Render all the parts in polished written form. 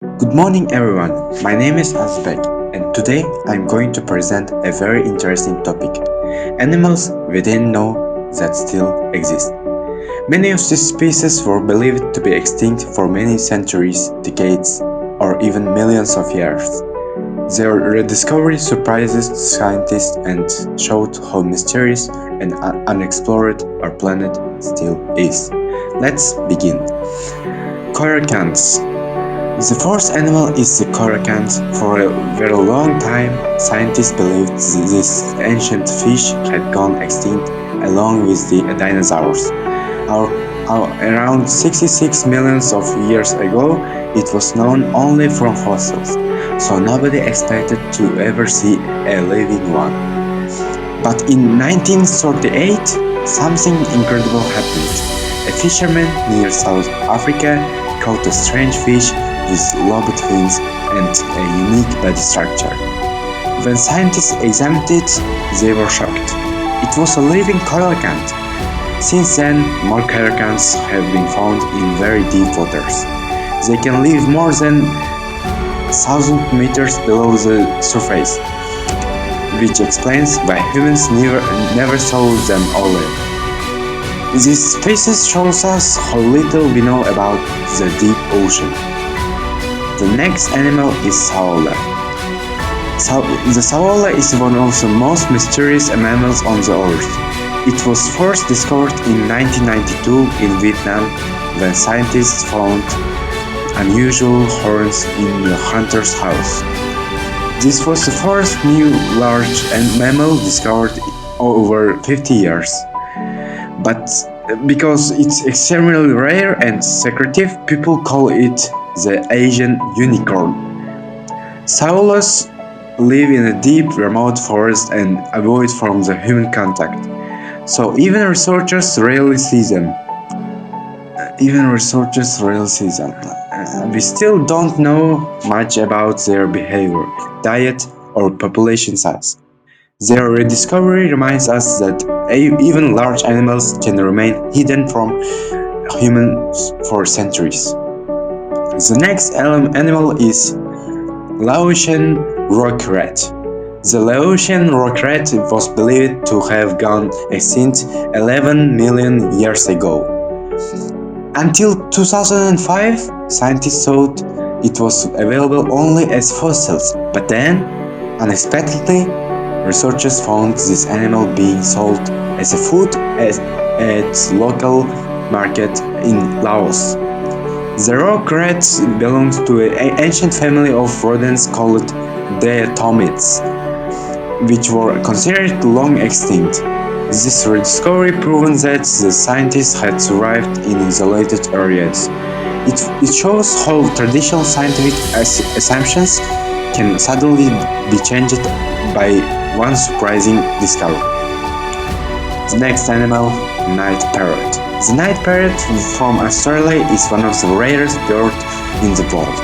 Good morning, everyone. My name is Azbek, and today I'm going to present a very interesting topic: animals we didn't know that still exist. Many of these species were believed to be extinct for many centuries, decades, or even millions of years. Their rediscovery surprised scientists and showed how mysterious and unexplored our planet still is. Let's begin. Coelacanths. The first animal is the coelacanth. For a very long time, scientists believed this ancient fish had gone extinct along with the dinosaurs. Our, Around 66 millions of years ago, it was known only from fossils, so nobody expected to ever see a living one. But in 1938, something incredible happened. A fisherman near South Africa caught a strange fish with lobed fins and a unique body structure. When scientists examined it, they were shocked. It was a living coelacanth. Since then, more coelacanths have been found in very deep waters. They can live more than 1,000 meters below the surface, which explains why humans never saw them earlier. This species shows us how little we know about the deep ocean. The next animal is Saola. The Saola is one of the most mysterious mammals on the earth. It was first discovered in 1992 in Vietnam when scientists found unusual horns in a hunter's house. This was the first new large mammal discovered over 50 years. But because it's extremely rare and secretive, people call it the Asian unicorn. Saolas live in a deep, remote forest and avoid from the human contact. So even researchers rarely see them. We still don't know much about their behavior, diet, or population size. Their rediscovery reminds us that even large animals can remain hidden from humans for centuries. The next animal is Laotian rock rat. The Laotian rock rat was believed to have gone extinct 11 million years ago. Until 2005, scientists thought it was available only as fossils, but then, unexpectedly, researchers found this animal being sold as a food at local market in Laos. The rock rat belongs to an ancient family of rodents called diatomids, which were considered long extinct. This rediscovery proven that the scientists had survived in isolated areas. It shows how traditional scientific assumptions can suddenly be changed by one surprising discovery. The next animal, night parrot. The night parrot from Australia is one of the rarest birds in the world.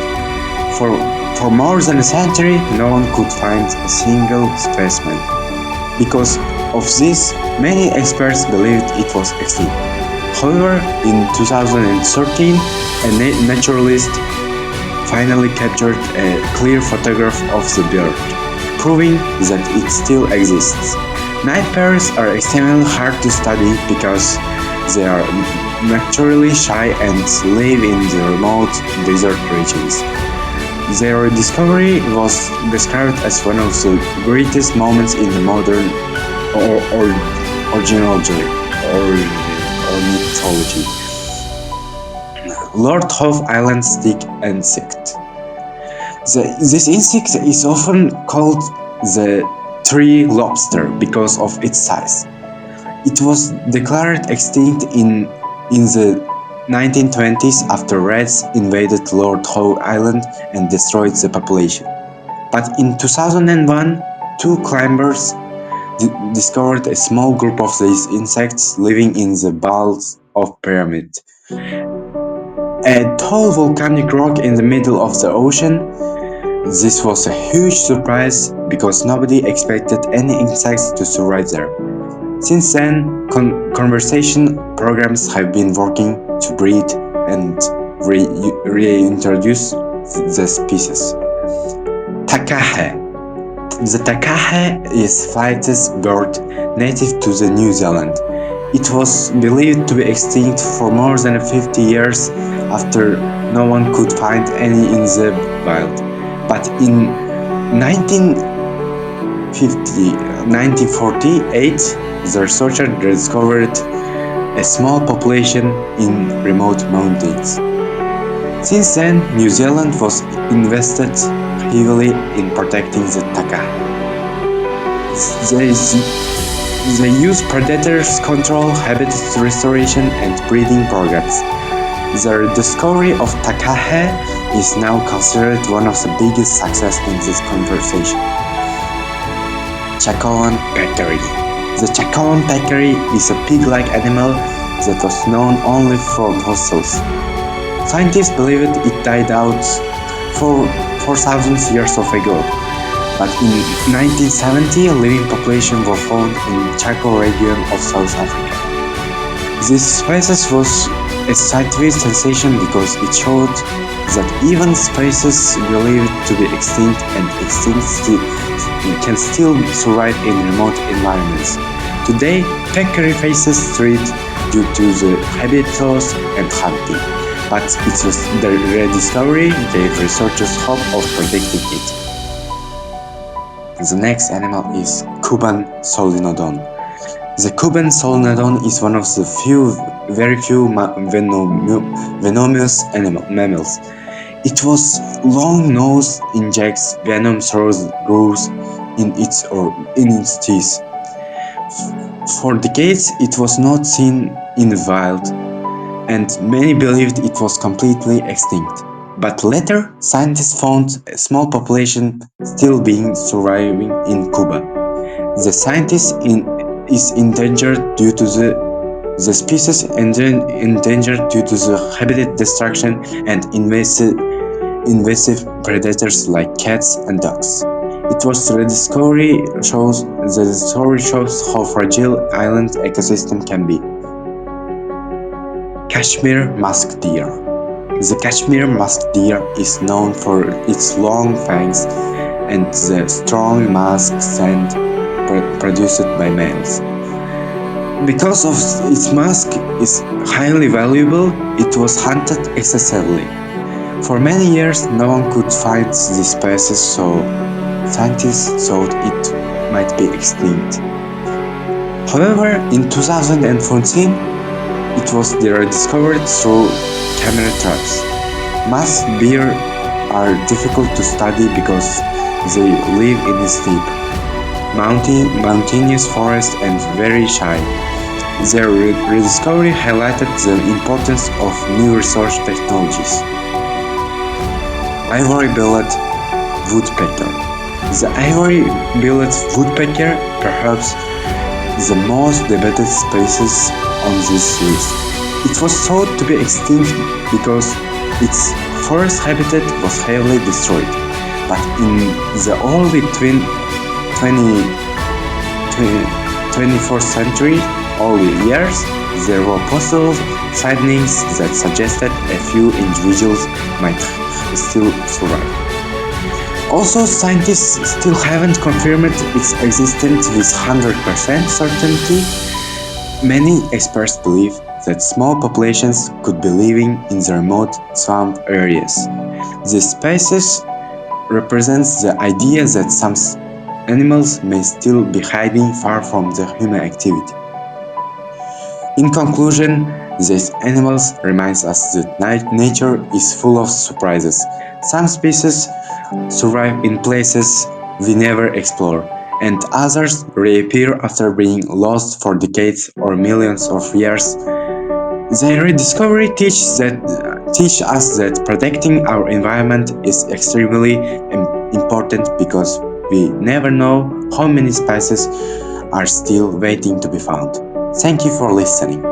For more than a century, no one could find a single specimen. Because of this, many experts believed it was extinct. However, in 2013, a naturalist finally captured a clear photograph of the bird, proving that it still exists. Night parrots are extremely hard to study because they are naturally shy and live in the remote desert regions. Their discovery was described as one of the greatest moments in the modern ornithology. Lord Howe Island stick insect. This insect is often called the tree lobster because of its size. It was declared extinct in the 1920s after rats invaded Lord Howe Island and destroyed the population. But in 2001, two climbers discovered a small group of these insects living in the bowels of pyramid, a tall volcanic rock in the middle of the ocean. This was a huge surprise because nobody expected any insects to survive there. Since then, conservation programs have been working to breed and reintroduce the species. Takahe. The takahe is Phytis bird native to the New Zealand. It was believed to be extinct for more than 50 years after no one could find any in the wild. But in 1948, the researchers discovered a small population in remote mountains. Since then, New Zealand was invested heavily in protecting the takahe. They use predators control, habitat restoration, and breeding programs. The discovery of takahe is now considered one of the biggest successes in this conversation. Chacoan peccary. The Chacoan peccary is a pig-like animal that was known only from fossils. Scientists believed it died out 4,000 years ago, but in 1970 a living population was found in Chaco region of South Africa. This species was a scientific sensation because it showed that even species believed to be extinct and can still survive in remote environments. Today, peccary faces threat due to the habitat and hunting, but the rediscovery gave researchers hope of predicting it. The next animal is Cuban solenodon. The Cuban solenodon is one of the very few venomous mammals. It was long-nosed, injects venom through grooves in its teeth. For decades, it was not seen in the wild, and many believed it was completely extinct. But later, scientists found a small population still being surviving in Cuba. The scientist is endangered due to the species endangered due to the habitat destruction and invasive predators like cats and dogs. The story shows how fragile island ecosystem can be. Kashmir musk deer. The Kashmir musk deer is known for its long fangs and the strong musk scent produced by males. Because of its musk is highly valuable, it was hunted excessively. For many years, no one could find this species, so scientists thought it might be extinct. However, in 2014, it was rediscovered through camera traps. Musk deer are difficult to study because they live in steep, mountainous forests and very shy. Their rediscovery highlighted the importance of new research technologies. Ivory-billed woodpecker. The ivory-billed woodpecker, perhaps the most debated species on this list. It was thought to be extinct because its forest habitat was heavily destroyed, but in the early 21st century years, there were fossil sightings that suggested a few individuals might still survive. Also, scientists still haven't confirmed its existence with 100% certainty. Many experts believe that small populations could be living in the remote swamp areas. This species represents the idea that some animals may still be hiding far from the human activity. In conclusion, these animals remind us that nature is full of surprises. Some species survive in places we never explore, and others reappear after being lost for decades or millions of years. Their rediscovery teaches us that protecting our environment is extremely important because we never know how many species are still waiting to be found. Thank you for listening.